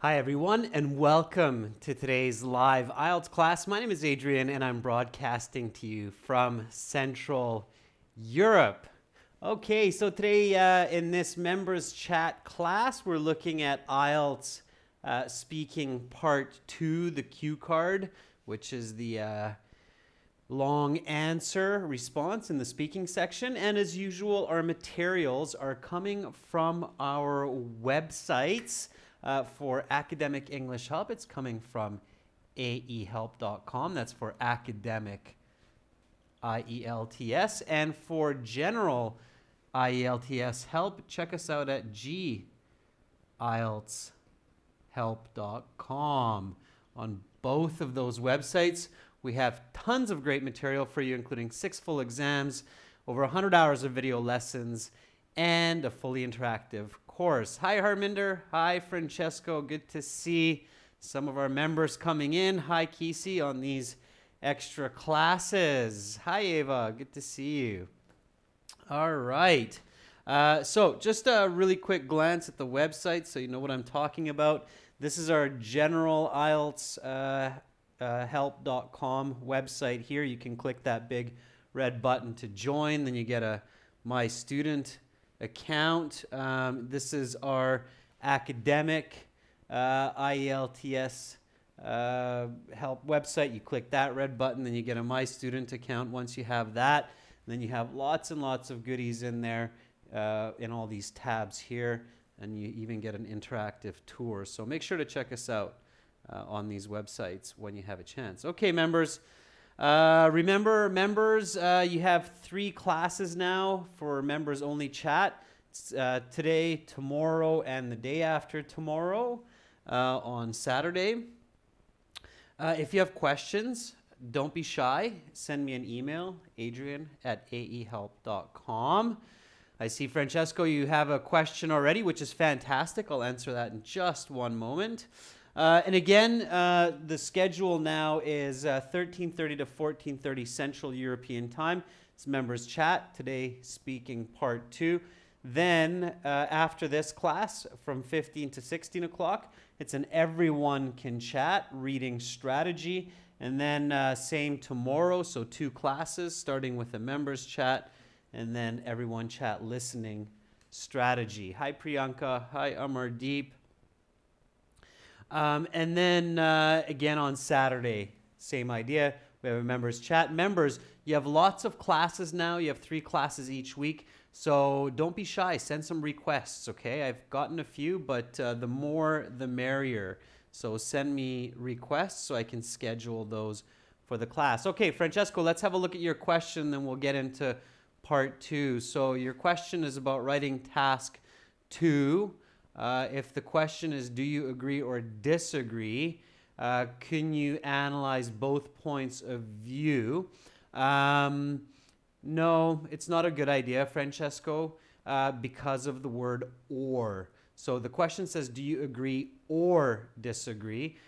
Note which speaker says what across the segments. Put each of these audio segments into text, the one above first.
Speaker 1: Hi everyone and welcome to today's live IELTS class. My name is Adrian and I'm broadcasting to you from Central Europe. Okay, so today in this members chat class, we're looking at IELTS speaking part 2, the cue card, which is the long answer response in the speaking section. And as usual, our materials are coming from our websites. For academic English help, it's coming from aehelp.com. That's for academic IELTS. And for general IELTS help, check us out at gieltshelp.com. On both of those websites, we have tons of great material for you, including 6 full exams, over 100 hours of video lessons, and a fully interactive course. Hi Harminder. Hi Francesco. Good to see some of our members coming in. Hi Kesey on these extra classes. Hi Ava. Good to see you. All right. So just a really quick glance at the website so you know what I'm talking about. This is our general IELTS help.com website here. You can click that big red button to join. Then you get a My Student account. This is our academic IELTS help website. You click that red button, then you get a My Student account. Once you have that, then you have lots and lots of goodies in there in all these tabs here, and you even get an interactive tour. So make sure to check us out on these websites when you have a chance. Okay, members. Remember, members, you have 3 classes now for members only chat. It's, today, tomorrow, and the day after tomorrow on Saturday. If you have questions, don't be shy. Send me an email, adrian@aehelp.com. I see, Francesco, you have a question already, which is fantastic. I'll answer that in just one moment. And again, the schedule now is 13:30 to 14:30 Central European Time. It's members chat, today speaking part 2. Then after this class, from 15 to 16 o'clock, it's an everyone can chat reading strategy. And then same tomorrow, so 2 classes, starting with the members chat and then everyone chat listening strategy. Hi Priyanka, hi Amardeep. And then again on Saturday, same idea. We have a members chat. Members, you have lots of classes now. You have 3 classes each week. So don't be shy. Send some requests, okay? I've gotten a few, but the more the merrier. So send me requests so I can schedule those for the class. Okay, Francesco, let's have a look at your question, then we'll get into part 2. So your question is about writing task 2. If the question is, do you agree or disagree? Can you analyze both points of view? No, it's not a good idea, Francesco, because of the word or. So the question says, do you agree or disagree?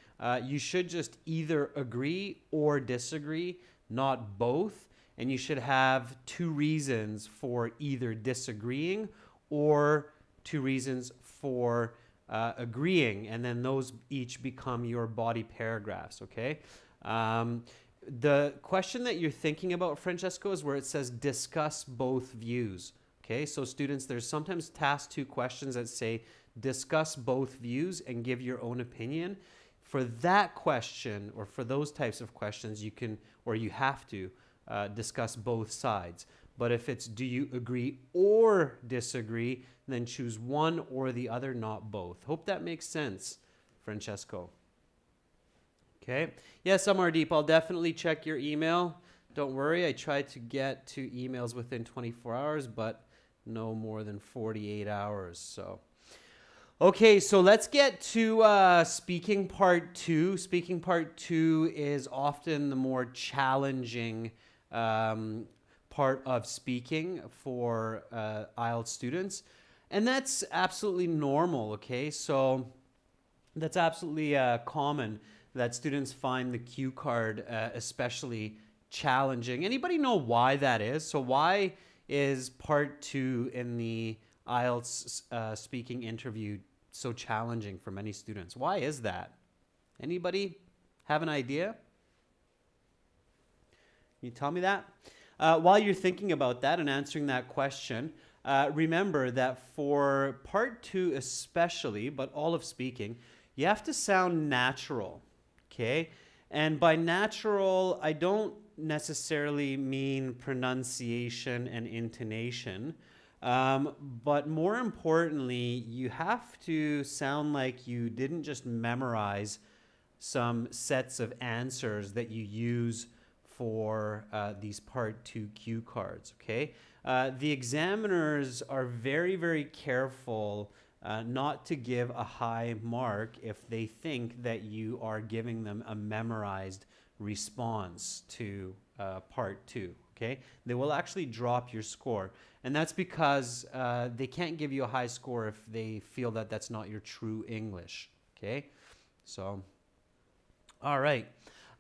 Speaker 1: You should just either agree or disagree, not both. And you should have 2 reasons for either disagreeing or 2 reasons for agreeing, and then those each become your body paragraphs, okay? The question that you're thinking about, Francesco, is where it says discuss both views, okay? So students, there's sometimes task 2 questions that say discuss both views and give your own opinion. For that question, or for those types of questions, you can, or you have to, discuss both sides. But if it's do you agree or disagree, then choose one or the other, not both. Hope that makes sense, Francesco. Okay. Yes, Amardeep, I'll definitely check your email. Don't worry, I try to get to emails within 24 hours, but no more than 48 hours. So, okay, so let's get to speaking part 2. Speaking part 2 is often the more challenging part of speaking for IELTS students. And that's absolutely normal, okay? So that's absolutely common that students find the cue card especially challenging. Anybody know why that is? So why is part 2 in the IELTS speaking interview so challenging for many students. Why is that? Anybody have an idea? Can you tell me that? While you're thinking about that and answering that question, remember that for part 2 especially, but all of speaking, you have to sound natural, okay? And by natural, I don't necessarily mean pronunciation and intonation, but more importantly, you have to sound like you didn't just memorize some sets of answers that you use for these part 2 cue cards, okay? The examiners are very, very careful not to give a high mark if they think that you are giving them a memorized response to part 2, okay? They will actually drop your score. And that's because they can't give you a high score if they feel that that's not your true English, okay? So, all right.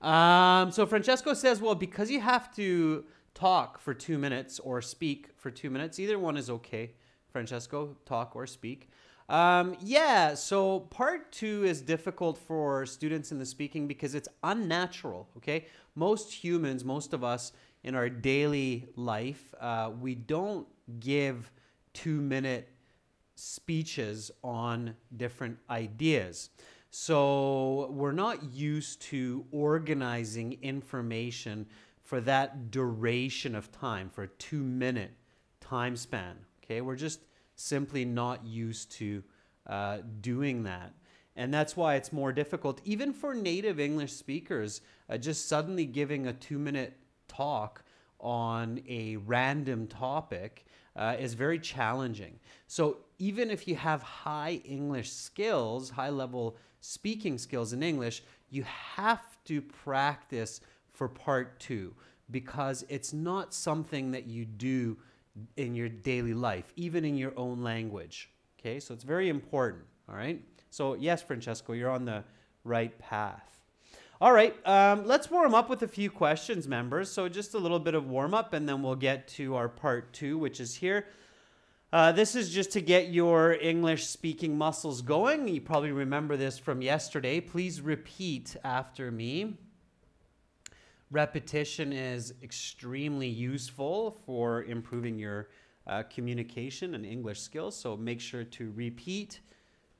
Speaker 1: So Francesco says, well, because you have to talk for 2 minutes or speak for 2 minutes, either one is okay. Francesco, talk or speak. Yeah, so part 2 is difficult for students in the speaking because it's unnatural, okay? Most humans, most of us in our daily life, we don't give 2-minute speeches on different ideas. So we're not used to organizing information for that duration of time, for a 2-minute time span, okay? We're just simply not used to doing that. And that's why it's more difficult, even for native English speakers, just suddenly giving a 2-minute talk on a random topic is very challenging. So even if you have high English skills, high-level speaking skills in English, you have to practice for part 2 because it's not something that you do in your daily life, even in your own language. Okay, so it's very important. All right. So yes, Francesco, you're on the right path. All right, let's warm up with a few questions, members. So just a little bit of warm up, and then we'll get to our part 2, which is here. This is just to get your English speaking muscles going. You probably remember this from yesterday. Please repeat after me. Repetition is extremely useful for improving your communication and English skills. So make sure to repeat,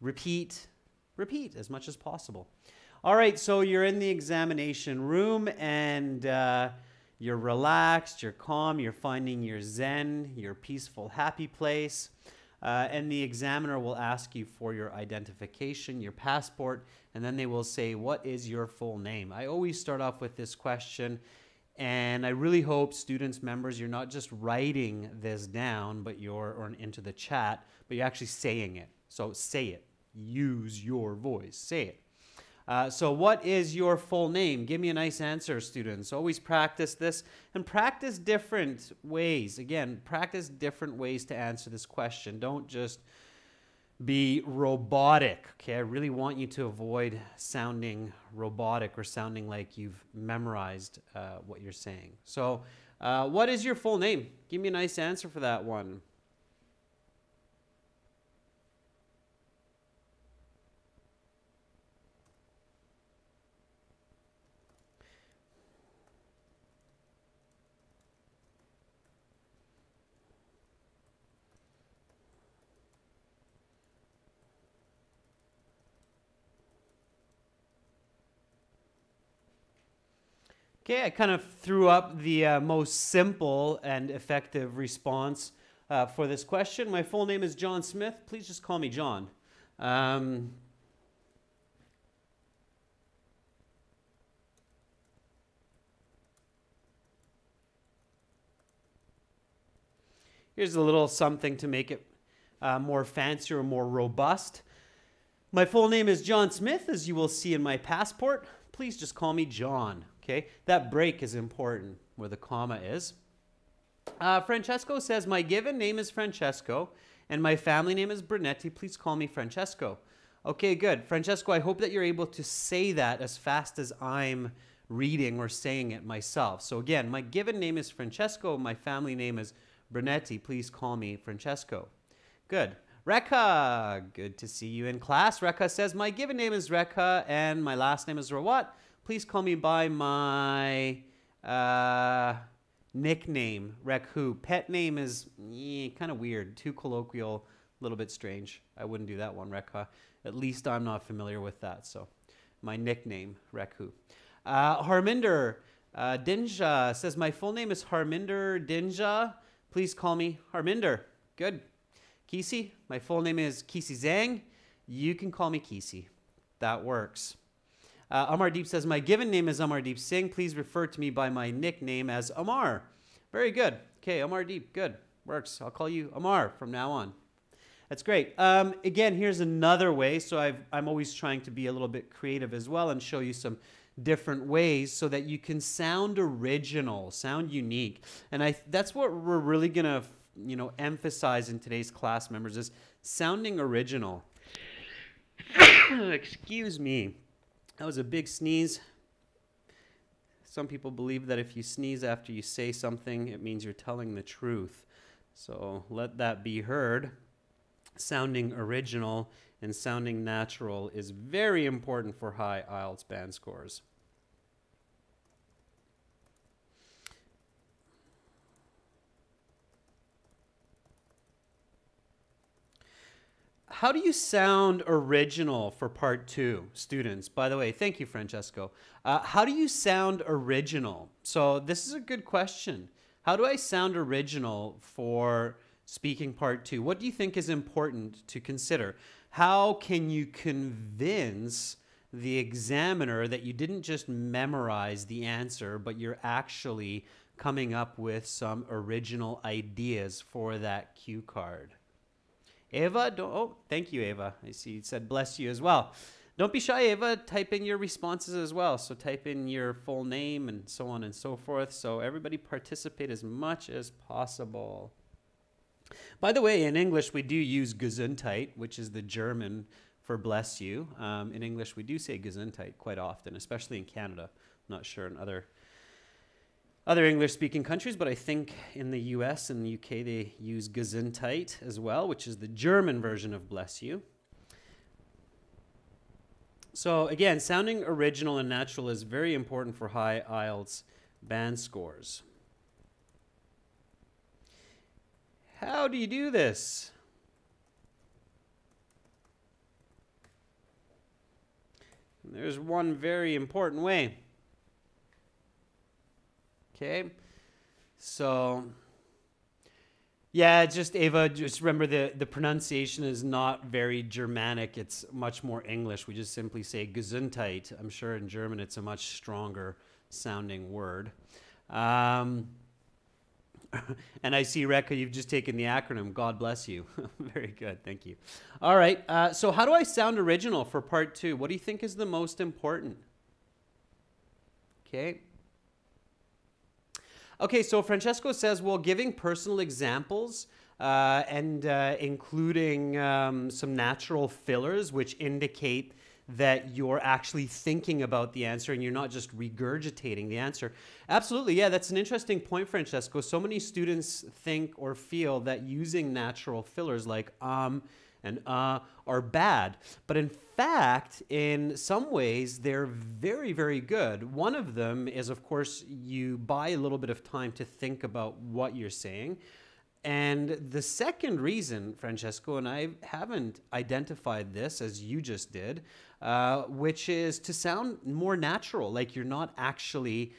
Speaker 1: repeat, repeat as much as possible. All right, so you're in the examination room and you're relaxed, you're calm, you're finding your zen, your peaceful, happy place. And the examiner will ask you for your identification, your passport, and then they will say, what is your full name? I always start off with this question, and I really hope students, members, you're not just writing this down or into the chat, but you're actually saying it. So say it. Use your voice. Say it. So what is your full name? Give me a nice answer, students. Always practice this and practice different ways. Again, practice different ways to answer this question. Don't just be robotic, okay? I really want you to avoid sounding robotic or sounding like you've memorized what you're saying. So what is your full name? Give me a nice answer for that one. Okay, I kind of threw up the most simple and effective response for this question. My full name is John Smith. Please just call me John. Here's a little something to make it more fancy or more robust. My full name is John Smith, as you will see in my passport. Please just call me John. Okay, that break is important where the comma is. Francesco says, my given name is Francesco and my family name is Brunetti. Please call me Francesco. Okay, good. Francesco, I hope that you're able to say that as fast as I'm reading or saying it myself. So again, my given name is Francesco. My family name is Brunetti. Please call me Francesco. Good. Rekha, good to see you in class. Rekha says, my given name is Rekha and my last name is Rawat. Please call me by my nickname, Rekhu. Pet name is kind of weird, too colloquial, a little bit strange. I wouldn't do that one, Rekha. At least I'm not familiar with that. So my nickname, Rekhu. Harminder Dinja says, my full name is Harminder Dinja. Please call me Harminder. Good. Kisi, my full name is Kisi Zhang. You can call me Kisi. That works. Amardeep says, my given name is Amardeep Singh. Please refer to me by my nickname as Amar. Very good. Okay, Amardeep, good. Works. I'll call you Amar from now on. That's great. Again, here's another way. So I'm always trying to be a little bit creative as well and show you some different ways so that you can sound original, sound unique. And that's what we're really going to emphasize in today's class, members, is sounding original. Excuse me. That was a big sneeze. Some people believe that if you sneeze after you say something, it means you're telling the truth. So let that be heard. Sounding original and sounding natural is very important for high IELTS band scores. How do you sound original for part 2, students? By the way, thank you, Francesco. How do you sound original? So this is a good question. How do I sound original for speaking part 2? What do you think is important to consider? How can you convince the examiner that you didn't just memorize the answer, but you're actually coming up with some original ideas for that cue card? Ava, thank you, Ava. I see you said bless you as well. Don't be shy, Ava. Type in your responses as well. So type in your full name and so on and so forth. So everybody participate as much as possible. By the way, in English, we do use Gesundheit, which is the German for bless you. In English, we do say Gesundheit quite often, especially in Canada. I'm not sure in other English-speaking countries, but I think in the US and the UK they use Gesundheit as well, which is the German version of bless you. So again, sounding original and natural is very important for high IELTS band scores. How do you do this? And there's one very important way. Okay, so yeah, just Ava, just remember the pronunciation is not very Germanic. It's much more English. We just simply say Gesundheit. I'm sure in German it's a much stronger sounding word. And I see, Rekha, you've just taken the acronym. God bless you. Very good. Thank you. All right. So how do I sound original for part 2? What do you think is the most important? Okay. Okay, so Francesco says, well, giving personal examples and including some natural fillers, which indicate that you're actually thinking about the answer and you're not just regurgitating the answer. Absolutely, yeah, that's an interesting point, Francesco. So many students think or feel that using natural fillers like and are bad. But in fact, in some ways, they're very, very good. One of them is, of course, you buy a little bit of time to think about what you're saying. And the second reason, Francesco, and I haven't identified this as you just did, which is to sound more natural, like you're not actually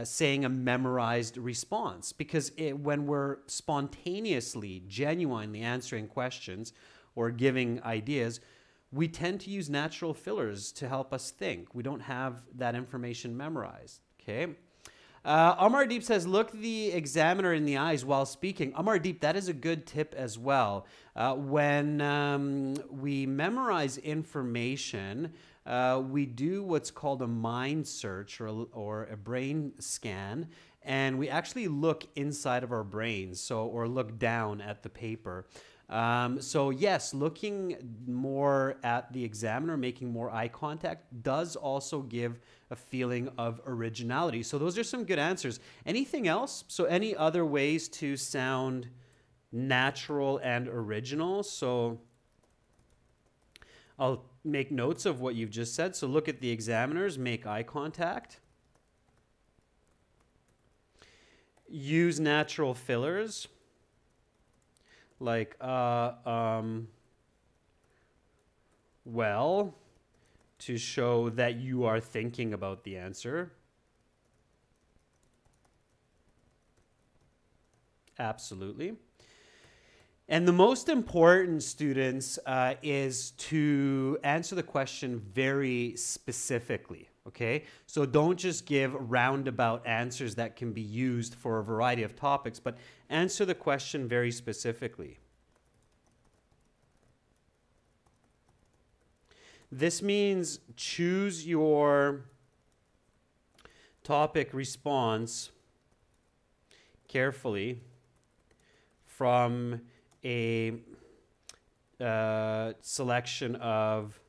Speaker 1: saying a memorized response. Because when we're spontaneously, genuinely answering questions or giving ideas, we tend to use natural fillers to help us think. We don't have that information memorized, okay? Amardeep says, look the examiner in the eyes while speaking. Amardeep, that is a good tip as well. When we memorize information, we do what's called a mind search or a brain scan, and we actually look inside of our brains, or look down at the paper. So yes, looking more at the examiner, making more eye contact does also give a feeling of originality. So those are some good answers. Anything else? So any other ways to sound natural and original? So I'll make notes of what you've just said. So look at the examiners, make eye contact. Use natural fillers like well, to show that you are thinking about the answer. Absolutely. And the most important, students, is to answer the question very specifically, okay? So don't just give roundabout answers that can be used for a variety of topics, but answer the question very specifically. This means choose your topic response carefully from a selection of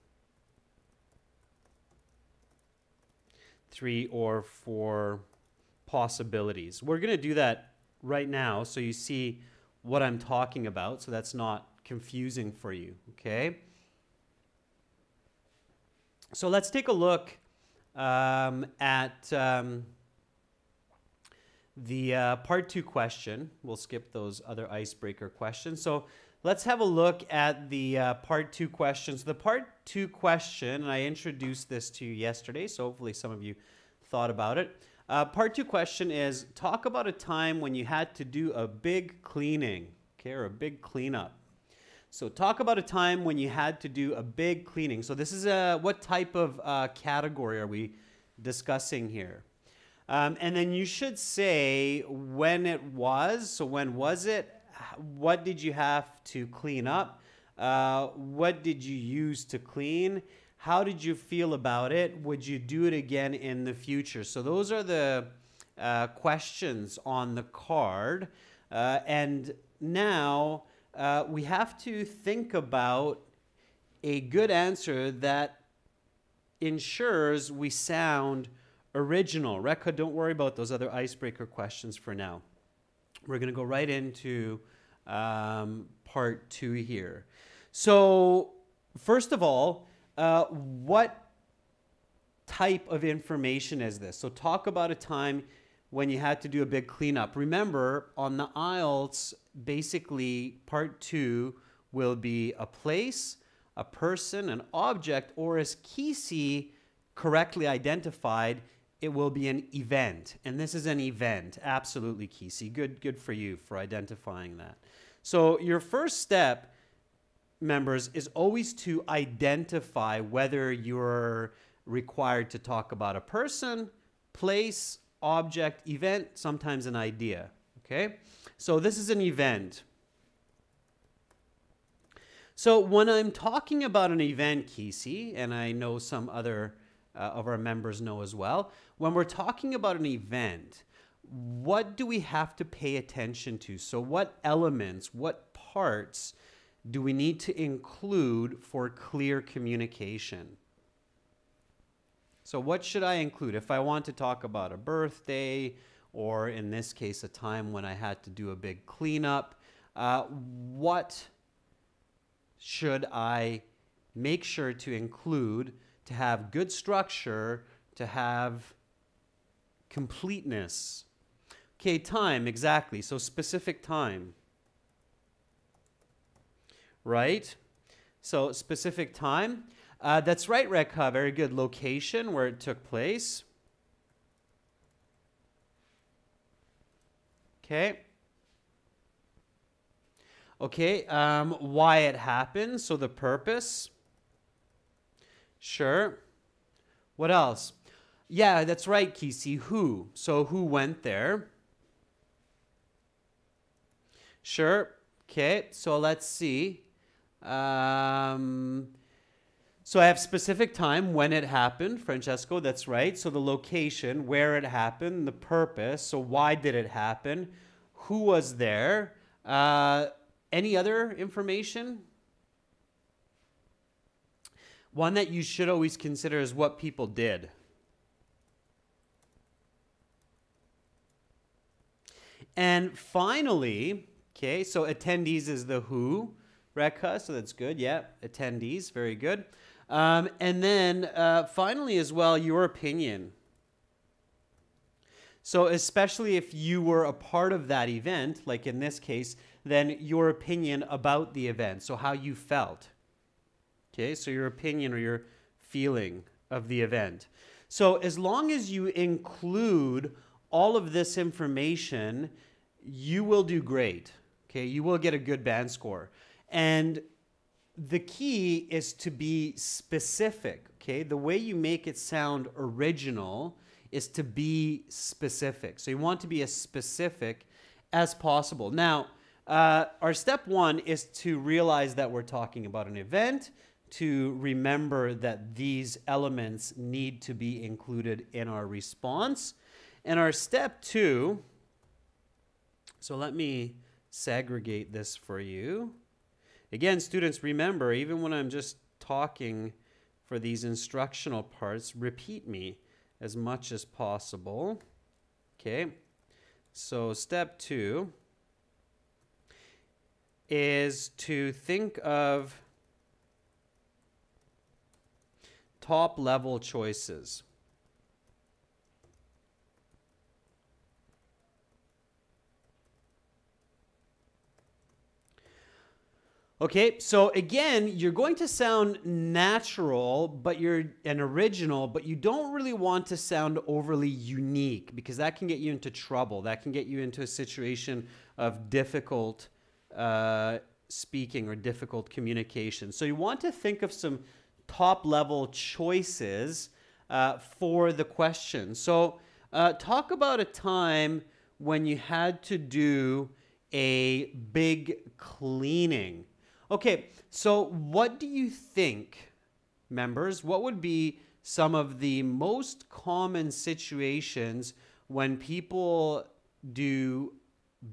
Speaker 1: 3 or 4 possibilities. We're going to do that right now so you see what I'm talking about, so that's not confusing for you, okay? So let's take a look at the part 2 question. We'll skip those other icebreaker questions. So let's have a look at the part 2 questions. The part 2 question, and I introduced this to you yesterday, so hopefully some of you thought about it. Part 2 question is, talk about a time when you had to do a big cleaning, okay, or a big cleanup. So talk about a time when you had to do a big cleaning. So this is what type of category are we discussing here? And then you should say when it was. So when was it? What did you have to clean up? What did you use to clean? How did you feel about it? Would you do it again in the future? So those are the questions on the card. And now we have to think about a good answer that ensures we sound original. Rekha, don't worry about those other icebreaker questions for now. We're going to go right into part 2 here. So first of all, what type of information is this? So talk about a time when you had to do a big cleanup. Remember, on the IELTS, basically part 2 will be a place, a person, an object, or as Kesey correctly identified, it will be an event. And this is an event. Absolutely, Kesey. Good for you for identifying that. So your first step, members, is always to identify whether you're required to talk about a person, place, object, event, sometimes an idea. Okay? So this is an event. So when I'm talking about an event, Kesey, and I know some other of our members know as well, when we're talking about an event, what do we have to pay attention to? So what elements, what parts do we need to include for clear communication? So what should I include? If I want to talk about a birthday, or in this case, a time when I had to do a big cleanup, what should I make sure to include to have good structure, to have completeness? Okay, time, exactly. So specific time, right? So specific time. That's right, Rekha. Very good. Location, where it took place. Okay. Okay, why it happened. So the purpose. Sure. What else? Yeah, that's right, Kesey. Who? So who went there? Sure. Okay, so let's see. So I have specific time, when it happened, Francesco, that's right. So the location, where it happened, the purpose, so why did it happen? Who was there? Any other information? One that you should always consider is what people did. And finally, okay, so attendees is the who. Rekha, so that's good. Yeah, attendees, very good. And then finally as well, your opinion. So especially if you were a part of that event, like in this case, then your opinion about the event, so how you felt. Okay, so your opinion or your feeling of the event. So as long as you include all of this information, you will do great. Okay, you will get a good band score. And the key is to be specific. Okay, the way you make it sound original is to be specific. So you want to be as specific as possible. Now, our step one is to realize that we're talking about an event, to remember that these elements need to be included in our response. And our step two, so let me segregate this for you. Again, students, remember, even when I'm just talking for these instructional parts, repeat me as much as possible. Okay, so step two is to think of top level choices. Okay, so again, you're going to sound natural, but you're an original, but you don't really want to sound overly unique because that can get you into trouble. That can get you into a situation of difficult speaking or difficult communication. So you want to think of some top level choices for the question. So talk about a time when you had to do a big cleaning. Okay, so what do you think, members, what would be some of the most common situations when people do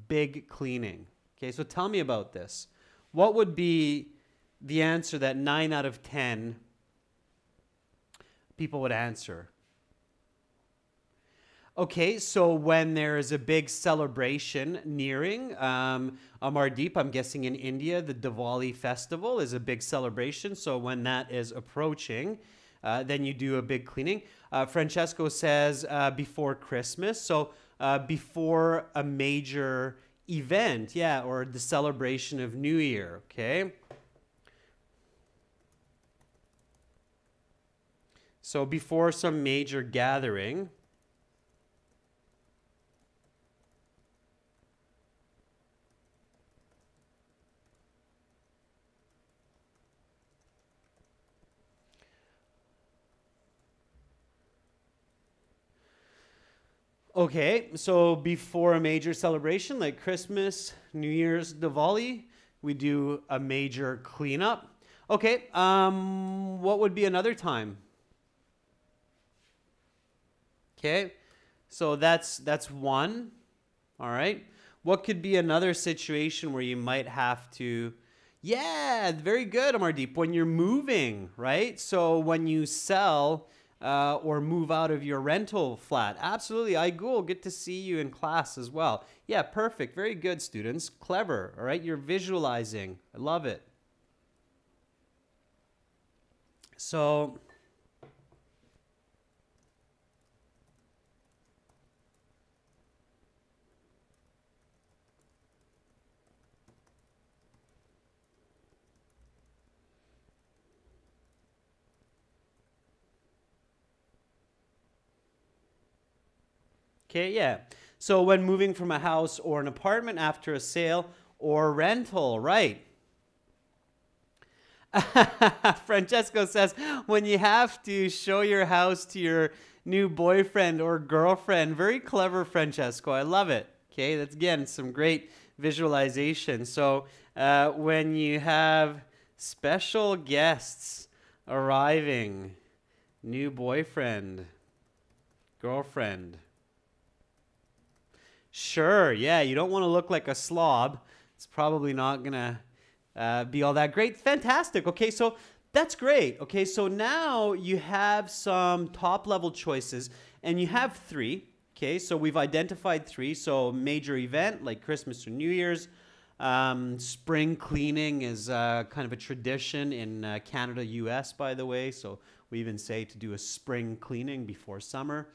Speaker 1: big cleaning? Okay, so tell me about this. What would be the answer that 9 out of 10 people would answer? Okay, so when there is a big celebration nearing, Amardeep, I'm guessing in India, the Diwali festival is a big celebration. So when that is approaching, then you do a big cleaning. Francesco says before Christmas, so before a major event, yeah, or the celebration of New Year, okay? So before some major gathering. Okay, so before a major celebration like Christmas, New Year's, Diwali, we do a major cleanup. Okay, what would be another time? Okay, so that's one. All right. What could be another situation where you might have to, yeah, very good, Amardeep, when you're moving, right? So when you sell or move out of your rental flat. Absolutely, Aigul, good to see you in class as well. Yeah, perfect, very good, students, clever, all right? You're visualizing, I love it. So, okay, yeah. So when moving from a house or an apartment after a sale or rental, right? Francesco says, when you have to show your house to your new boyfriend or girlfriend. Very clever, Francesco. I love it. Okay, that's again some great visualization. So when you have special guests arriving, new boyfriend, girlfriend. Sure, yeah, you don't want to look like a slob. It's probably not going to be all that great. Fantastic. Okay, so that's great. Okay, so now you have some top-level choices, and you have three. Okay, so we've identified three. So major event like Christmas or New Year's, Spring cleaning is kind of a tradition in Canada, US, by the way. So we even say to do a spring cleaning before summer.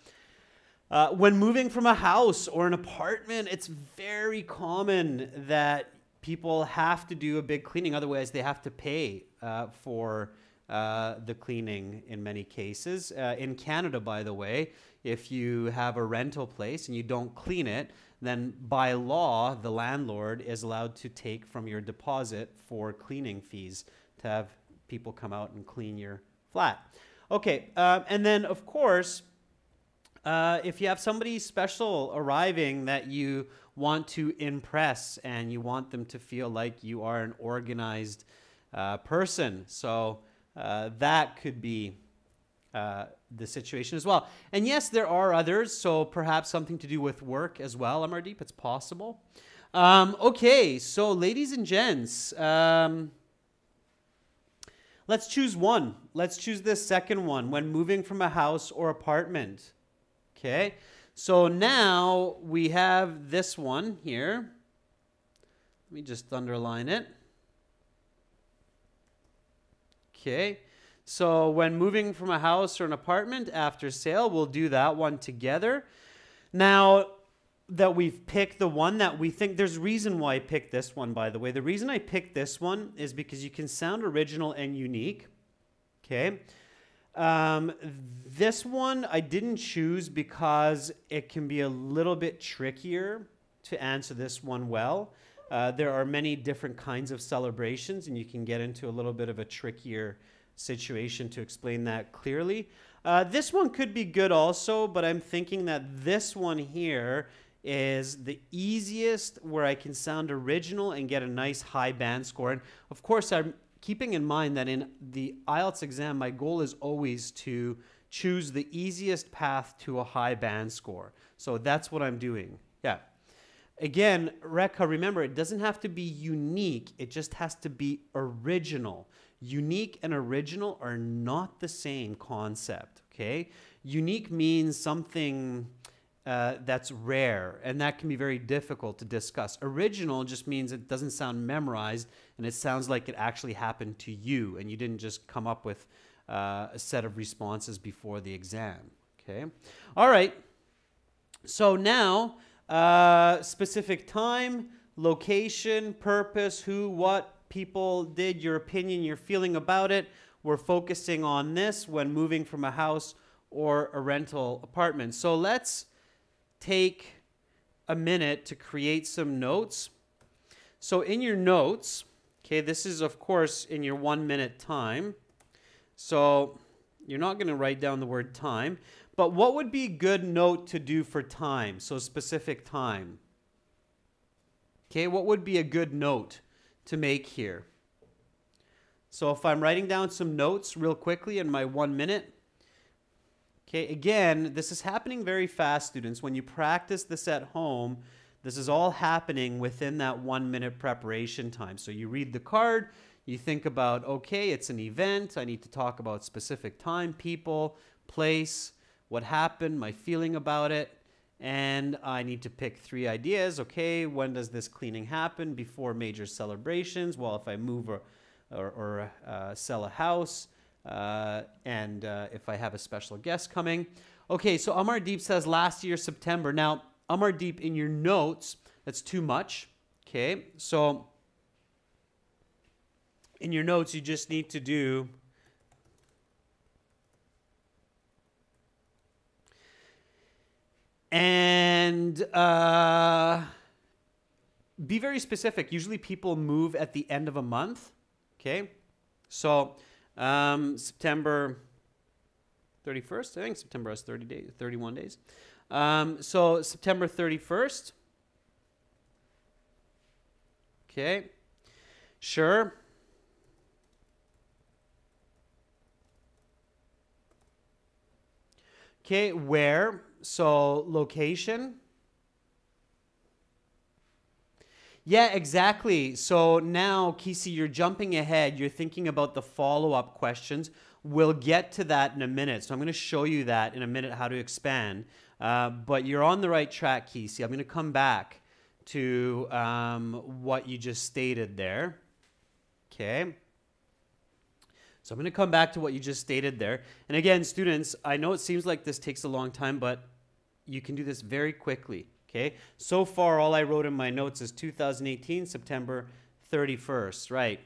Speaker 1: When moving from a house or an apartment, it's very common that people have to do a big cleaning. Otherwise, they have to pay for the cleaning in many cases. In Canada, by the way, if you have a rental place and you don't clean it, then by law, the landlord is allowed to take from your deposit for cleaning fees to have people come out and clean your flat. Okay, and then of course, if you have somebody special arriving that you want to impress and you want them to feel like you are an organized person, so that could be the situation as well. And yes, there are others, so perhaps something to do with work as well, Amardeep, it's possible. Okay, so ladies and gents, let's choose one. Let's choose this second one, when moving from a house or apartment. Okay, so now we have this one here. Let me just underline it. Okay, so when moving from a house or an apartment after sale, we'll do that one together. Now that we've picked the one that we think, there's a reason why I picked this one, by the way. The reason I picked this one is because you can sound original and unique. Okay. This one I didn't choose because it can be a little bit trickier to answer this one well. There are many different kinds of celebrations, and you can get into a little bit of a trickier situation to explain that clearly. This one could be good also, but I'm thinking that this one here is the easiest where I can sound original and get a nice high band score. And of course, I'm keeping in mind that in the IELTS exam, my goal is always to choose the easiest path to a high band score. So that's what I'm doing. Yeah. Again, Rekha, remember, it doesn't have to be unique. It just has to be original. Unique and original are not the same concept, okay? Unique means something that's rare, and that can be very difficult to discuss. Original just means it doesn't sound memorized, and it sounds like it actually happened to you, and you didn't just come up with a set of responses before the exam, okay? All right, so now, specific time, location, purpose, who, what people did, your opinion, your feeling about it. We're focusing on this when moving from a house or a rental apartment. So let's take a minute to create some notes. So in your notes, okay, this is of course in your 1 minute time. So you're not going to write down the word time, but what would be a good note to do for time? So specific time. Okay, what would be a good note to make here? So if I'm writing down some notes real quickly in my 1 minute, okay, again, this is happening very fast, students. When you practice this at home, this is all happening within that 1 minute preparation time. So you read the card, you think about, okay, it's an event. I need to talk about specific time, people, place, what happened, my feeling about it. And I need to pick 3 ideas. Okay, when does this cleaning happen? Before major celebrations. Well, if I move or sell a house, and if I have a special guest coming. Okay, so Amardeep says last year, September. Now, Amardeep, in your notes, that's too much. Okay, so in your notes, you just need to do and be very specific. Usually people move at the end of a month. Okay, so September 31st, I think September has 30 days, 31 days. So September 31st. Okay, sure. Okay, where? So location. Yeah, exactly. So now, Kisi, you're jumping ahead. You're thinking about the follow-up questions. We'll get to that in a minute. So I'm going to show you that in a minute, how to expand. But you're on the right track, Kisi. I'm going to come back to what you just stated there. Okay. So I'm going to come back to what you just stated there. And again, students, I know it seems like this takes a long time, but you can do this very quickly. Okay. So far, all I wrote in my notes is 2018, September 31st. Right.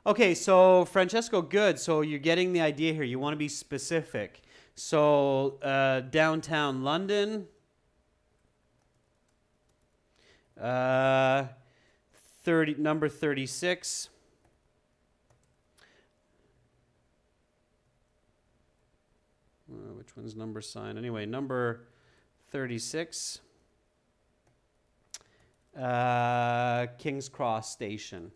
Speaker 1: Okay. So Francesco, good. So you're getting the idea here. You want to be specific. So downtown London, 30, number 36. Which one's number sign? Anyway, number 36. King's Cross Station.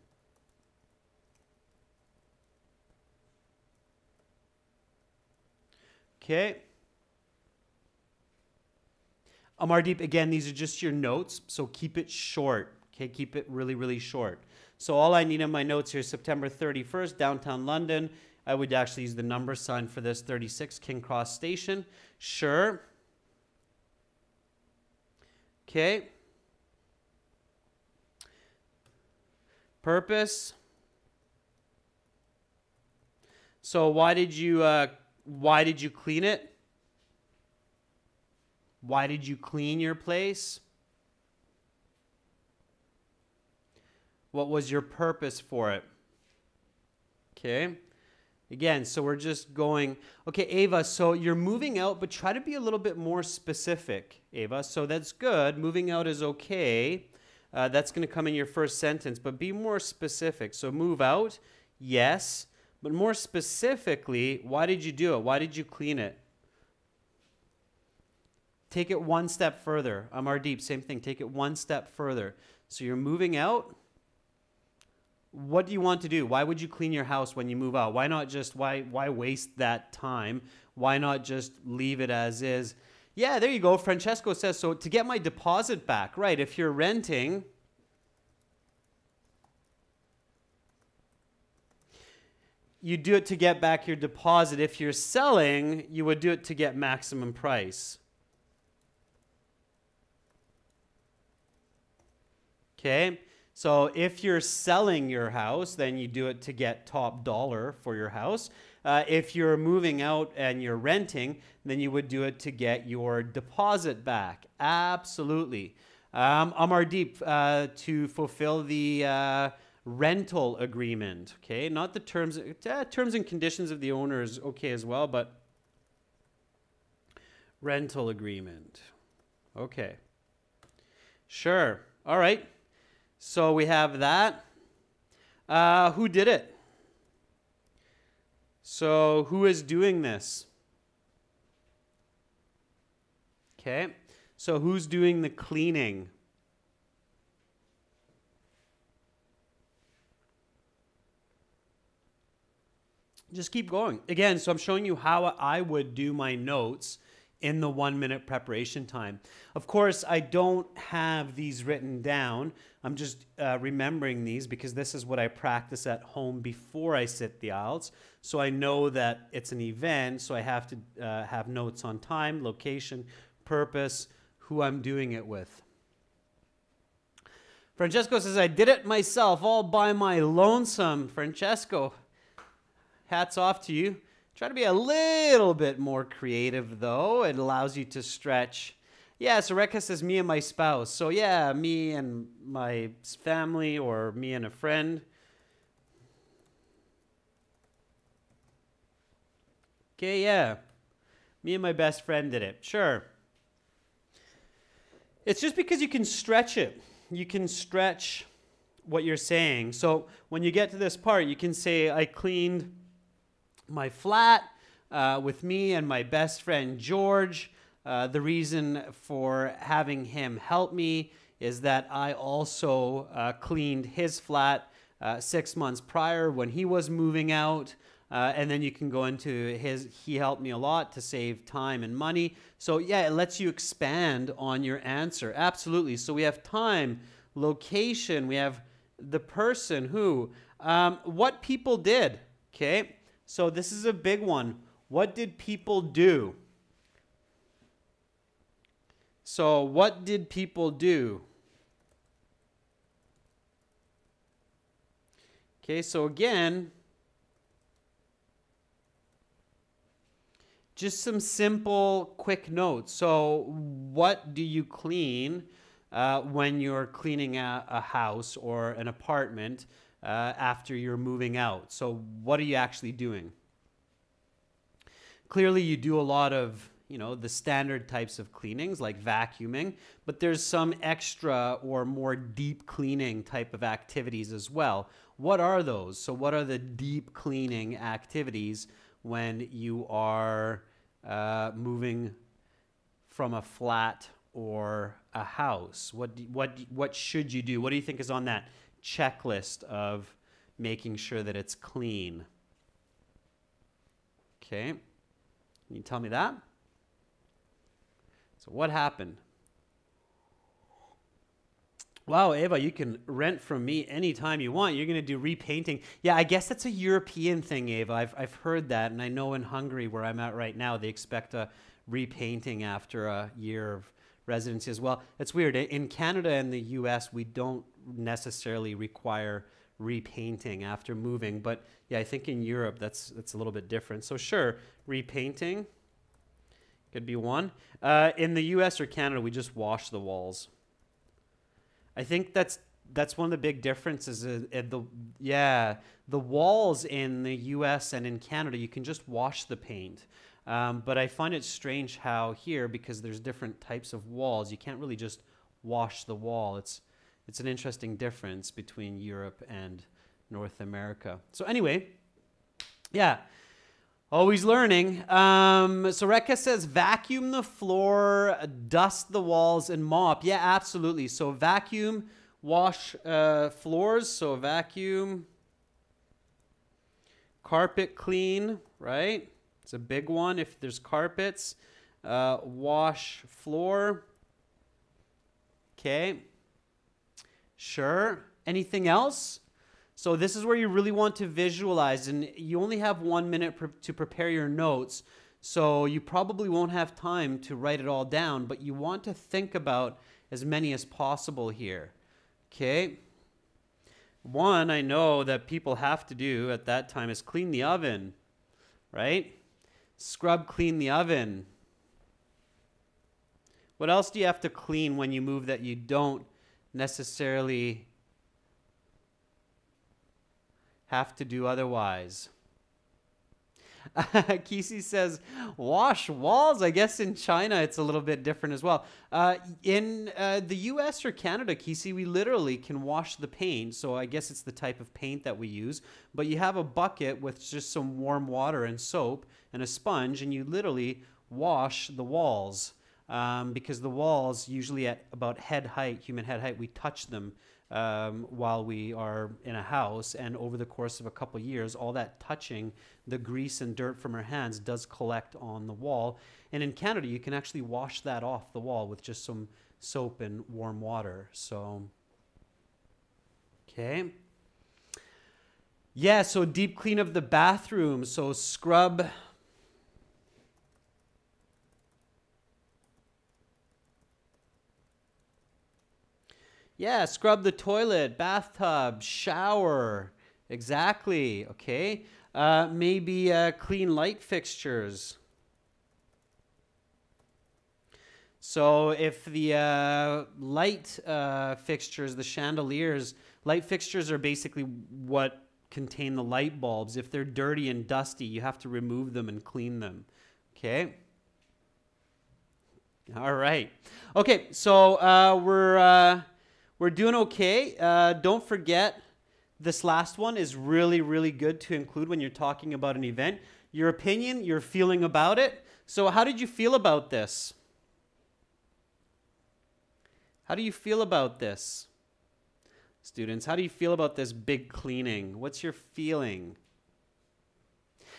Speaker 1: Okay. Amardeep, again, these are just your notes, so keep it short. Okay, keep it really, really short. So all I need in my notes here is September 31st, downtown London. I would actually use the number sign for this, 36, King Cross Station. Sure. Okay. Purpose. So why did you clean it? Why did you clean your place? What was your purpose for it? Okay. Again, so we're just going, okay, Ava, so you're moving out, but try to be a little bit more specific, Ava. So that's good. Moving out is okay. That's going to come in your first sentence, but be more specific. So move out, yes, but more specifically, why did you do it? Why did you clean it? Take it one step further. Amardeep, same thing. Take it one step further. So you're moving out. What do you want to do? Why would you clean your house when you move out? Why not just, why waste that time? Why not just leave it as is? Yeah, there you go. Francesco says, so to get my deposit back, right? If you're renting, you do it to get back your deposit. If you're selling, you would do it to get maximum price. Okay. So if you're selling your house, then you do it to get top dollar for your house. If you're moving out and you're renting, then you would do it to get your deposit back. Absolutely. Amardeep, to fulfill the rental agreement. Okay, not the terms and conditions of the owner is okay as well, but rental agreement. Okay. Sure. All right. So we have that. Who did it? So who is doing this? Okay. So who's doing the cleaning? Just keep going. Again, so I'm showing you how I would do my notes in the 1 minute preparation time. Of course, I don't have these written down. I'm just remembering these because this is what I practice at home before I sit the IELTS. So I know that it's an event, so I have to have notes on time, location, purpose, who I'm doing it with. Francesco says, I did it myself all by my lonesome. Francesco, hats off to you. Try to be a little bit more creative, though. It allows you to stretch. Yeah, so Rekha says, me and my spouse. So yeah, me and my family or me and a friend. Okay, yeah. Me and my best friend did it. Sure. It's just because you can stretch it. You can stretch what you're saying. So when you get to this part, you can say, I cleaned my flat with me and my best friend George. The reason for having him help me is that I also cleaned his flat 6 months prior when he was moving out. And then you can go into he helped me a lot to save time and money. So yeah, it lets you expand on your answer. Absolutely. So we have time, location, we have the person, who, what people did. Okay. So this is a big one. What did people do? So what did people do? Okay, so again, just some simple, quick notes. So what do you clean when you're cleaning a house or an apartment after you're moving out? So what are you actually doing? Clearly, you do a lot of, the standard types of cleanings like vacuuming, but there's some extra or more deep cleaning type of activities as well. What are those? So what are the deep cleaning activities when you are moving from a flat or a house? What should you do? What do you think is on that checklist of making sure that it's clean? Okay. Can you tell me that? So what happened? Wow, Ava, you can rent from me anytime you want. You're going to do repainting. Yeah, I guess that's a European thing, Ava. I've heard that, and I know in Hungary, where I'm at right now, they expect a repainting after a year of residency as well. It's weird. In Canada and the US, we don't necessarily require repainting after moving, but yeah, I think in Europe that's a little bit different. So sure, repainting could be one. In the US or Canada, we just wash the walls. I think that's one of the big differences. The walls in the US and in Canada, you can just wash the paint. But I find it strange how here, because there's different types of walls, you can't really just wash the wall. It's an interesting difference between Europe and North America. So anyway, yeah, always learning. So Rekha says vacuum the floor, dust the walls, and mop. Yeah, absolutely. So vacuum, wash floors. So vacuum, carpet clean, right? It's a big one if there's carpets. Wash floor. Okay. Sure. Anything else? So this is where you really want to visualize, and you only have 1 minute to prepare your notes, so you probably won't have time to write it all down, but you want to think about as many as possible here. Okay? One I know that people have to do at that time is clean the oven, right? Scrub clean the oven. What else do you have to clean when you move that you don't necessarily have to do otherwise? Kisi says, wash walls. I guess in China it's a little bit different as well. In the US or Canada, Kisi, we literally can wash the paint. So I guess it's the type of paint that we use. But you have a bucket with just some warm water and soap and a sponge, and you literally wash the walls. Because the walls, usually at about head height, human head height, we touch them while we are in a house, and over the course of a couple years, all that touching, the grease and dirt from our hands does collect on the wall. And in Canada, you can actually wash that off the wall with just some soap and warm water. So, okay. Yeah, so deep clean of the bathroom. So scrub. Yeah, scrub the toilet, bathtub, shower. Exactly, okay. Maybe clean light fixtures. So if the light fixtures, the chandeliers, light fixtures are basically what contain the light bulbs. If they're dirty and dusty, you have to remove them and clean them, okay? All right. Okay, so we're doing okay. Don't forget, this last one is really, really good to include when you're talking about an event. Your opinion, your feeling about it. So how did you feel about this? How do you feel about this? Students, how do you feel about this big cleaning? What's your feeling?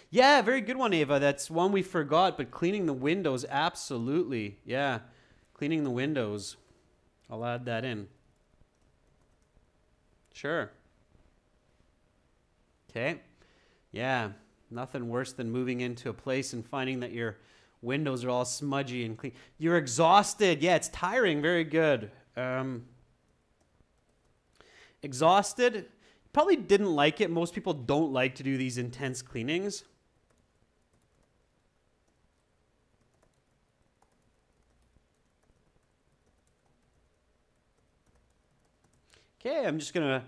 Speaker 1: Yeah, very good one, Ava. That's one we forgot, but cleaning the windows, absolutely. Yeah, cleaning the windows. I'll add that in. Sure. Okay. Yeah, nothing worse than moving into a place and finding that your windows are all smudgy and clean. You're exhausted. Yeah, it's tiring. Very good. Exhausted. Probably didn't like it. Most people don't like to do these intense cleanings. Okay, I'm just going to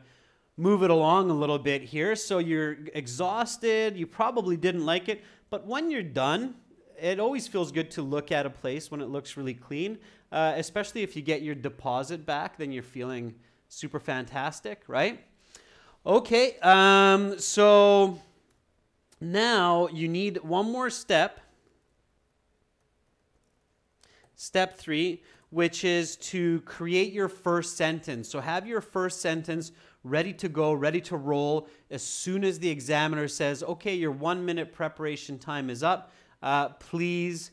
Speaker 1: move it along a little bit here. So you're exhausted. You probably didn't like it. But when you're done, it always feels good to look at a place when it looks really clean, especially if you get your deposit back, then you're feeling super fantastic, right? Okay, so now you need one more step. Step 3, which is to create your first sentence. So have your first sentence ready to go, ready to roll as soon as the examiner says, okay, your 1 minute preparation time is up. Please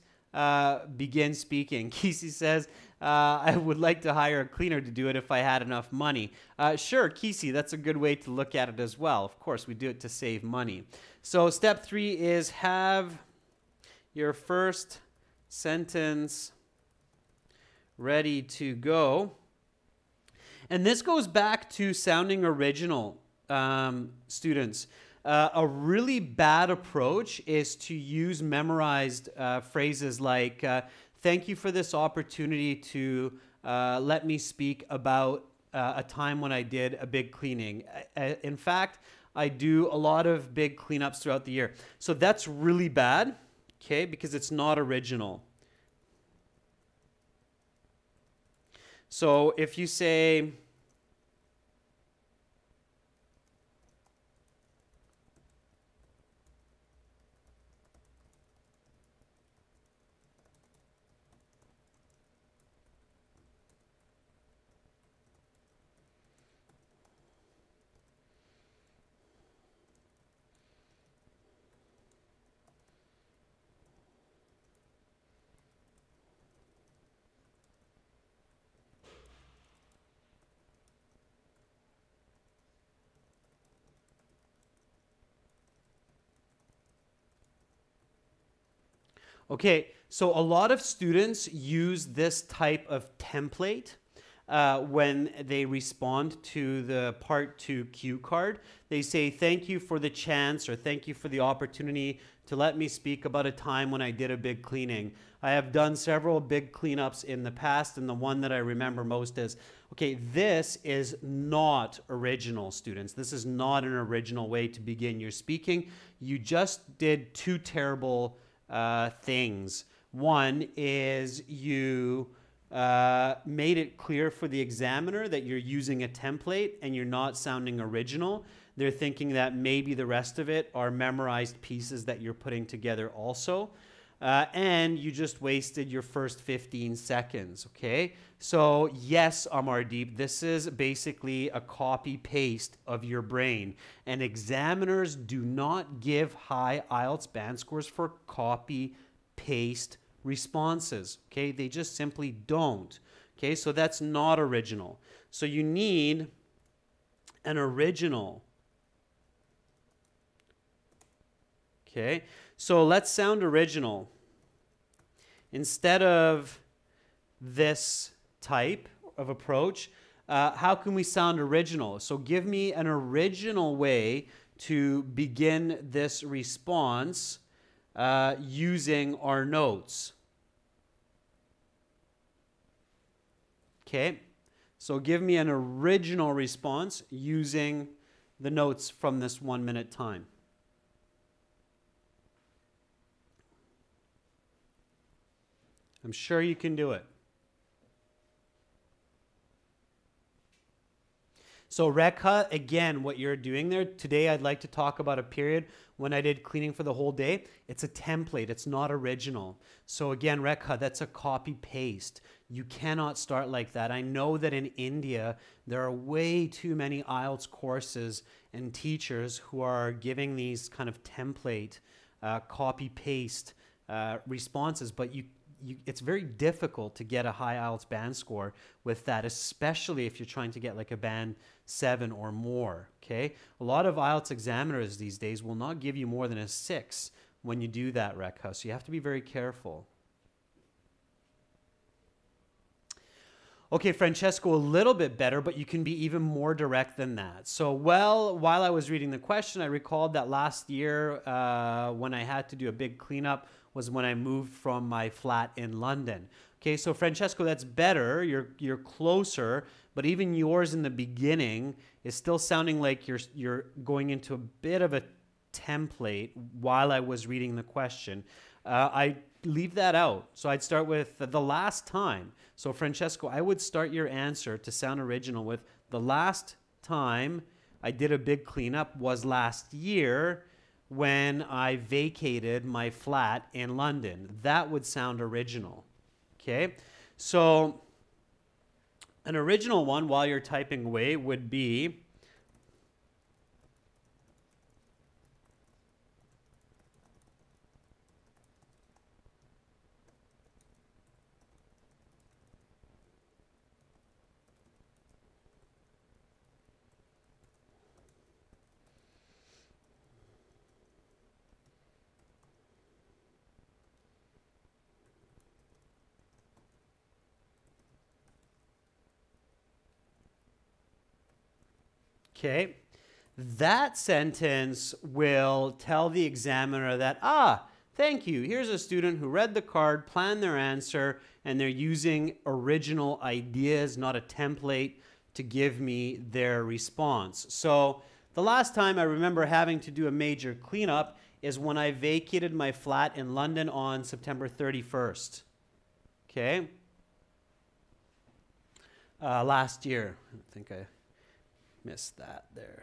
Speaker 1: begin speaking. Kesey says, I would like to hire a cleaner to do it if I had enough money. Sure, Kesey, that's a good way to look at it as well. Of course, we do it to save money. So step 3 is have your first sentence ready to go. And this goes back to sounding original, students. A really bad approach is to use memorized phrases like, thank you for this opportunity to let me speak about a time when I did a big cleaning. In fact, I do a lot of big cleanups throughout the year. So that's really bad, okay, because it's not original. So if you say, okay, so a lot of students use this type of template when they respond to the Part 2 cue card. They say, thank you for the chance, or thank you for the opportunity to let me speak about a time when I did a big cleaning. I have done several big cleanups in the past, and the one that I remember most is, okay, this is not original, students. This is not an original way to begin your speaking. You just did two terrible things. One is you made it clear for the examiner that you're using a template and you're not sounding original. They're thinking that maybe the rest of it are memorized pieces that you're putting together also. And you just wasted your first 15 seconds, okay? So yes, Amardeep, this is basically a copy-paste of your brain. And examiners do not give high IELTS band scores for copy-paste responses, okay? They just simply don't, okay? So that's not original. So you need an original, okay? So let's sound original. Instead of this type of approach, how can we sound original? So give me an original way to begin this response using our notes. Okay, so give me an original response using the notes from this 1 minute time. I'm sure you can do it. So Rekha, again, what you're doing there, today I'd like to talk about a period when I did cleaning for the whole day. It's a template, it's not original. So again, Rekha, that's a copy-paste. You cannot start like that. I know that in India, there are way too many IELTS courses and teachers who are giving these kind of template, copy-paste responses, but it's very difficult to get a high IELTS band score with that, especially if you're trying to get like a band 7 or more, okay? A lot of IELTS examiners these days will not give you more than a 6 when you do that, Rekha. So you have to be very careful. Okay, Francesco, a little bit better, but you can be even more direct than that. So, well, while I was reading the question, I recalled that last year when I had to do a big cleanup was when I moved from my flat in London. Okay, so Francesco, that's better. You're closer, but even yours in the beginning is still sounding like you're going into a bit of a template while I was reading the question. I leave that out. So I'd start with the last time. So Francesco, I would start your answer to sound original with the last time I did a big cleanup was last year when I vacated my flat in London. That would sound original. Okay? So an original one while you're typing away would be okay. That sentence will tell the examiner that, thank you. Here's a student who read the card, planned their answer, and they're using original ideas, not a template, to give me their response. So the last time I remember having to do a major cleanup is when I vacated my flat in London on September 31st. Okay? Last year. I think I missed that there.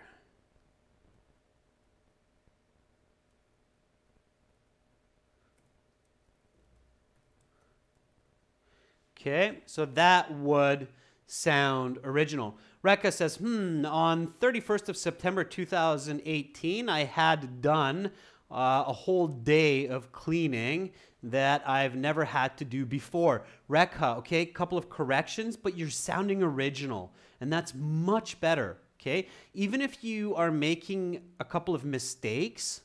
Speaker 1: Okay, so that would sound original. Rekha says, on 31st of September 2018, I had done a whole day of cleaning that I've never had to do before. Rekha, okay, couple of corrections, but you're sounding original, and that's much better, okay? Even if you are making a couple of mistakes,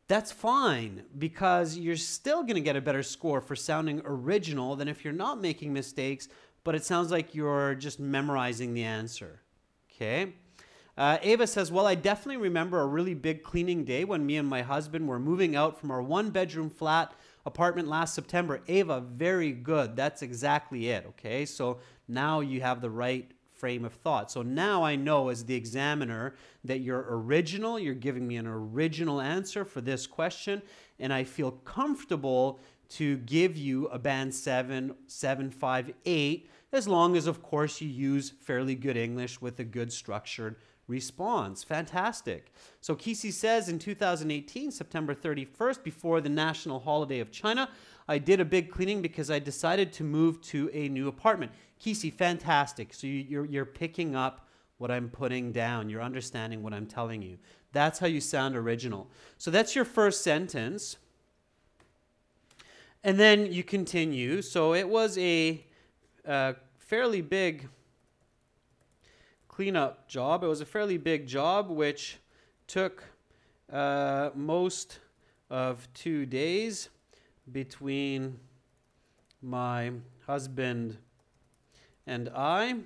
Speaker 1: that's fine, because you're still going to get a better score for sounding original than if you're not making mistakes, but it sounds like you're just memorizing the answer. Okay? Ava says, well, I definitely remember a really big cleaning day when me and my husband were moving out from our one-bedroom flat apartment last September. Ava, very good. That's exactly it. Okay? So now you have the right frame of thought. So now I know as the examiner that you're original, you're giving me an original answer for this question, and I feel comfortable to give you a band 7, 7, 5, 8, as long as, of course, you use fairly good English with a good structured response. Fantastic. So Kisi says in 2018, September 31st, before the national holiday of China, I did a big cleaning because I decided to move to a new apartment. Kisi, fantastic. So you're picking up what I'm putting down. You're understanding what I'm telling you. That's how you sound original. So that's your first sentence. And then you continue. So it was a fairly big cleanup job. It was a fairly big job, which took most of 2 days between my husband and I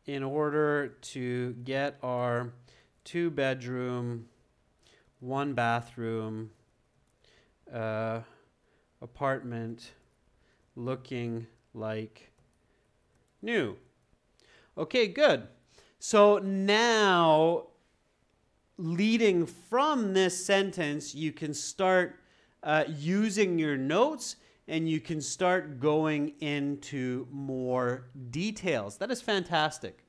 Speaker 1: in order to get our 2-bedroom, 1-bathroom apartment looking like new. Okay, good. So now, leading from this sentence, you can start using your notes and you can start going into more details. That is fantastic.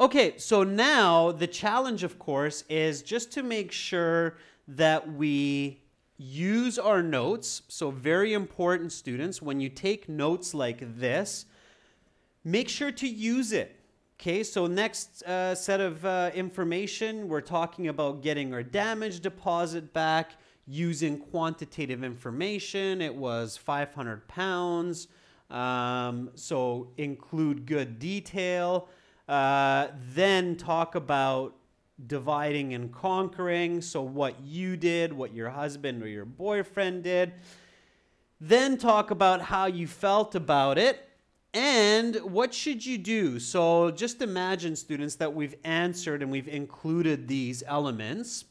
Speaker 1: Okay, so now the challenge, of course, is just to make sure that we use our notes. So very important, students, when you take notes like this, make sure to use it. Okay, so next set of information, we're talking about getting our damage deposit back using quantitative information. It was 500 pounds. So include good detail. Then talk about dividing and conquering. So what you did, what your husband or your boyfriend did. Then talk about how you felt about it and what should you do. So just imagine, students, that we've answered and we've included these elements.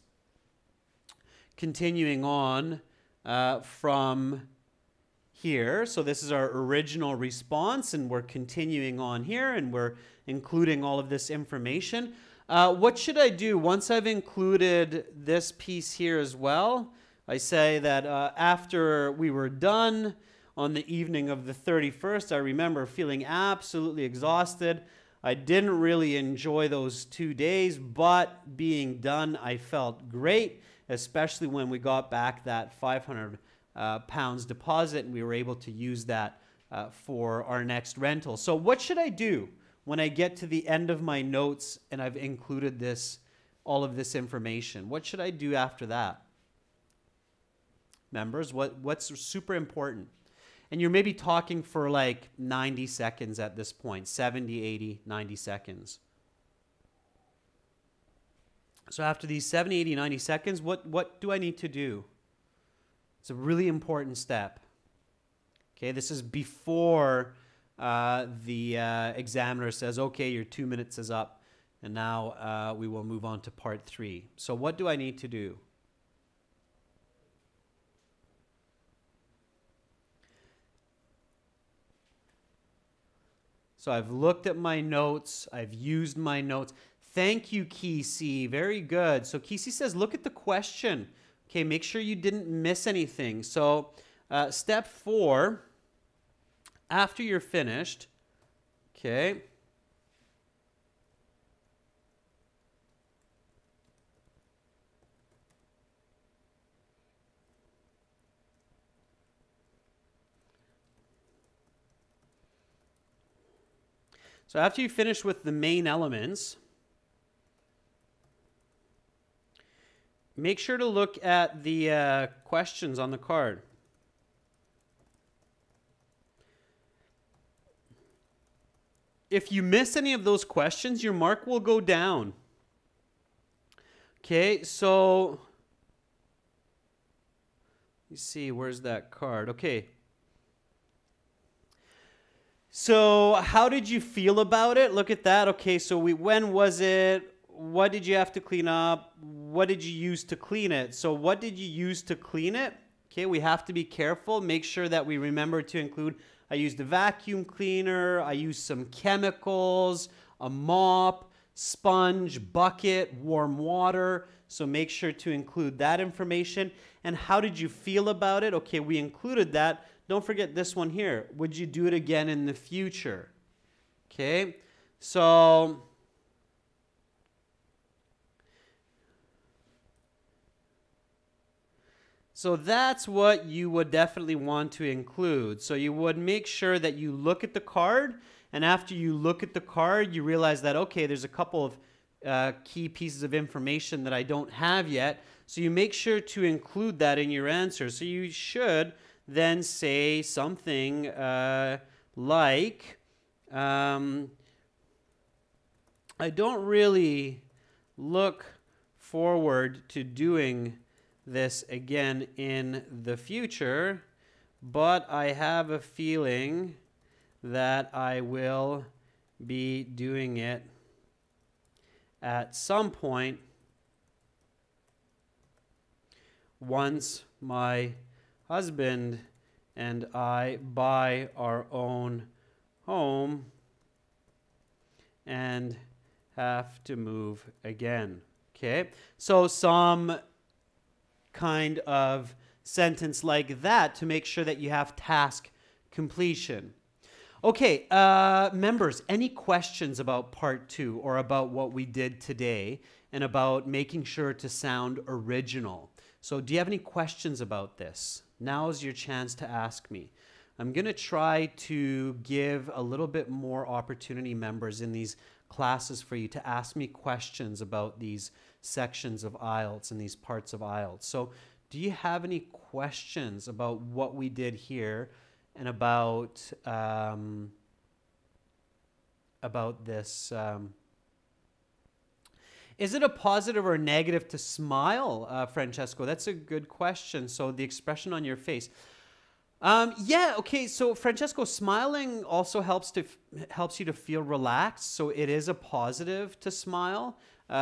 Speaker 1: Continuing on from here. So this is our original response, and we're continuing on here, and we're including all of this information. What should I do once I've included this piece here as well? I say that after we were done on the evening of the 31st, I remember feeling absolutely exhausted. I didn't really enjoy those 2 days, but being done, I felt great, especially when we got back that 500 pounds deposit, and we were able to use that for our next rental. So what should I do when I get to the end of my notes and I've included all of this information? What should I do after that? Members, what's super important? And you're maybe talking for like 90 seconds at this point, 70, 80, 90 seconds. So after these 70, 80, 90 seconds, what do I need to do? It's a really important step. Okay, this is before the examiner says, okay, your 2 minutes is up, and now we will move on to part 3. So what do I need to do? So I've looked at my notes. I've used my notes. Thank you, Kesey. Very good. So Kesey says, look at the question. Okay, make sure you didn't miss anything. So step 4, after you're finished, okay, so after you finish with the main elements, make sure to look at the questions on the card. If you miss any of those questions, your mark will go down. Okay, so you see, where's that card? Okay. So how did you feel about it? Look at that. Okay, so when was it? What did you have to clean up? What did you use to clean it? So what did you use to clean it? Okay, we have to be careful. Make sure that we remember to include, I used a vacuum cleaner, I used some chemicals, a mop, sponge, bucket, warm water. So make sure to include that information. And how did you feel about it? Okay, we included that. Don't forget this one here. Would you do it again in the future? Okay, so that's what you would definitely want to include. So you would make sure that you look at the card, and after you look at the card, you realize that, okay, there's a couple of key pieces of information that I don't have yet. So you make sure to include that in your answer. So you should then say something like, I don't really look forward to doing this again in the future, but I have a feeling that I will be doing it at some point once my husband and I buy our own home and have to move again. Okay, so some kind of sentence like that to make sure that you have task completion. Okay, members, any questions about part 2 or about what we did today and about making sure to sound original? So do you have any questions about this? Now's your chance to ask me. I'm going to try to give a little bit more opportunity, members, in these classes for you to ask me questions about these sections of IELTS and these parts of IELTS. So do you have any questions about what we did here and about this? Is it a positive or negative to smile, Francesco? That's a good question. So the expression on your face. Yeah, okay. So Francesco, smiling also helps you to feel relaxed. So it is a positive to smile.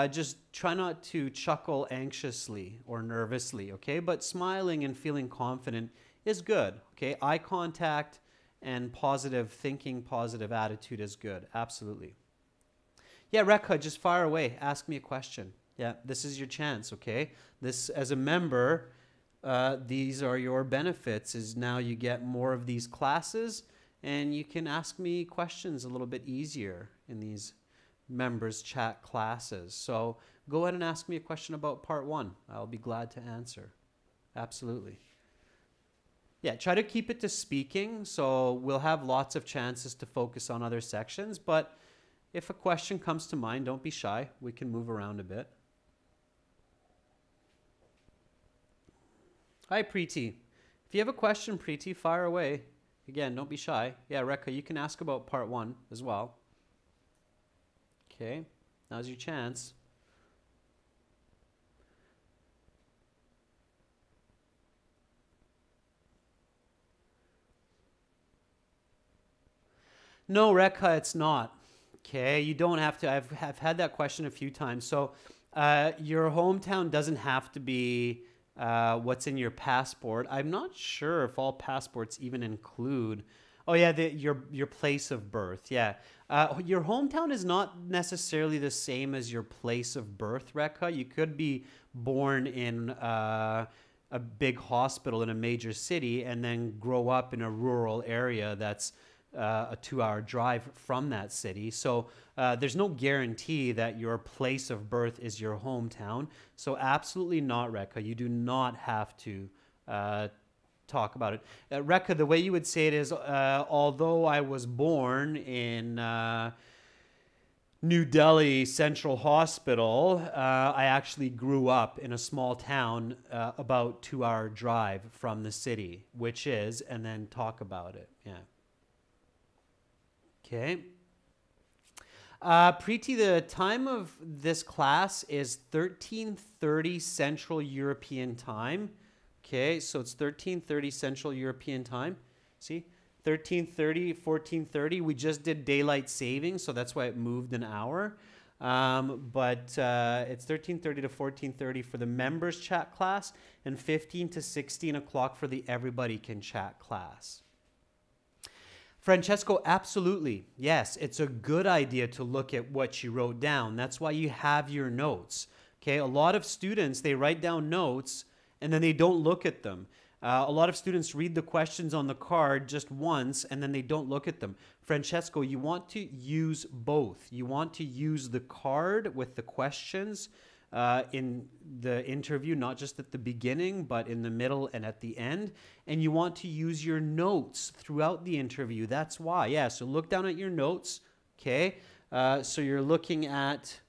Speaker 1: Just try not to chuckle anxiously or nervously, okay? But smiling and feeling confident is good, okay? Eye contact and positive thinking, positive attitude is good. Absolutely. Yeah, Rekha, just fire away. Ask me a question. Yeah, this is your chance, okay? This, as a member, these are your benefits, is now you get more of these classes and you can ask me questions a little bit easier in these members chat classes. So go ahead and ask me a question about part 1. I'll be glad to answer. Absolutely. Yeah, try to keep it to speaking, so we'll have lots of chances to focus on other sections, but if a question comes to mind, don't be shy. We can move around a bit. Hi, Preeti. If you have a question, Preeti, fire away. Again, don't be shy. Yeah, Rekha, you can ask about part 1 as well. Okay, now's your chance. No, Rekha, it's not. Okay, you don't have to. I've had that question a few times. So your hometown doesn't have to be what's in your passport. I'm not sure if all passports even include. Oh yeah, your place of birth. Yeah, your hometown is not necessarily the same as your place of birth, Rekha. You could be born in a big hospital in a major city and then grow up in a rural area that's a 2-hour drive from that city. So there's no guarantee that your place of birth is your hometown. So absolutely not, Rekha. You do not have to talk about it. Rekha, the way you would say it is, although I was born in New Delhi Central Hospital, I actually grew up in a small town about 2-hour drive from the city, which is, and then talk about it. Yeah. Okay. Preeti, the time of this class is 13:30 Central European Time. Okay, so it's 13:30 Central European Time. See? 13:30, 14:30. We just did daylight saving, so that's why it moved an hour. It's 13:30 to 14:30 for the members chat class and 15 to 16 o'clock for the everybody can chat class. Francesco, absolutely. Yes, it's a good idea to look at what you wrote down. That's why you have your notes. Okay, a lot of students, they write down notes and then they don't look at them. A lot of students read the questions on the card just once and then they don't look at them. Francesco, you want to use both. You want to use the card with the questions in the interview, not just at the beginning, but in the middle and at the end. And you want to use your notes throughout the interview. That's why. Yeah, so look down at your notes, okay? So you're looking at,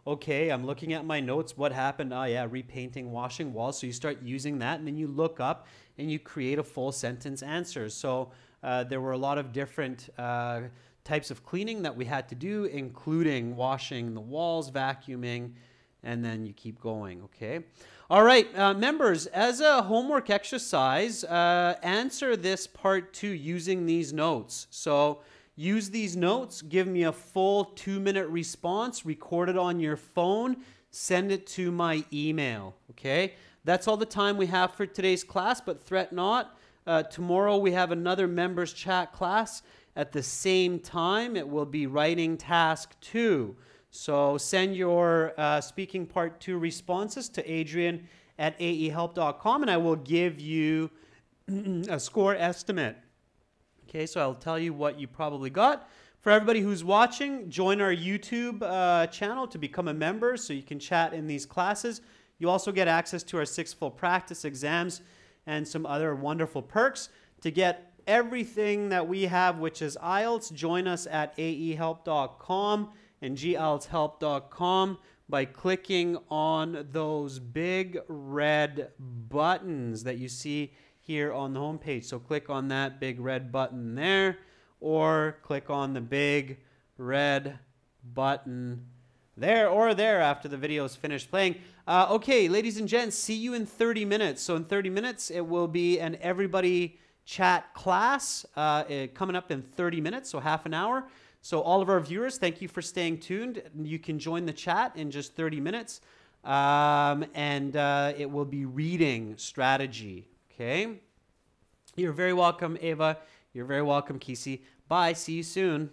Speaker 1: okay, I'm looking at my notes. What happened? Oh, yeah, repainting, washing walls. So you start using that, and then you look up, and you create a full sentence answer. So there were a lot of different types of cleaning that we had to do, including washing the walls, vacuuming, and then you keep going, okay? All right, members, as a homework exercise, answer this part 2 using these notes. So use these notes, give me a full 2-minute response, record it on your phone, send it to my email, okay? That's all the time we have for today's class, but fret not. Tomorrow we have another members chat class. At the same time, it will be writing task 2. So send your speaking part 2 responses to adrian@aehelp.com and I will give you a score estimate. Okay, so I'll tell you what you probably got. For everybody who's watching, join our YouTube channel to become a member so you can chat in these classes. You also get access to our 6 full practice exams and some other wonderful perks. To get everything that we have, which is IELTS, join us at aehelp.com and gieltshelp.com by clicking on those big red buttons that you see here on the home page. So click on that big red button there, or click on the big red button there or there after the video is finished playing. Okay, ladies and gents, see you in 30 minutes. So in 30 minutes, it will be an everybody chat class coming up in 30 minutes, so half an hour. So all of our viewers, thank you for staying tuned. You can join the chat in just 30 minutes. It will be reading strategy, okay? You're very welcome, Ava. You're very welcome, Kisi. Bye. See you soon.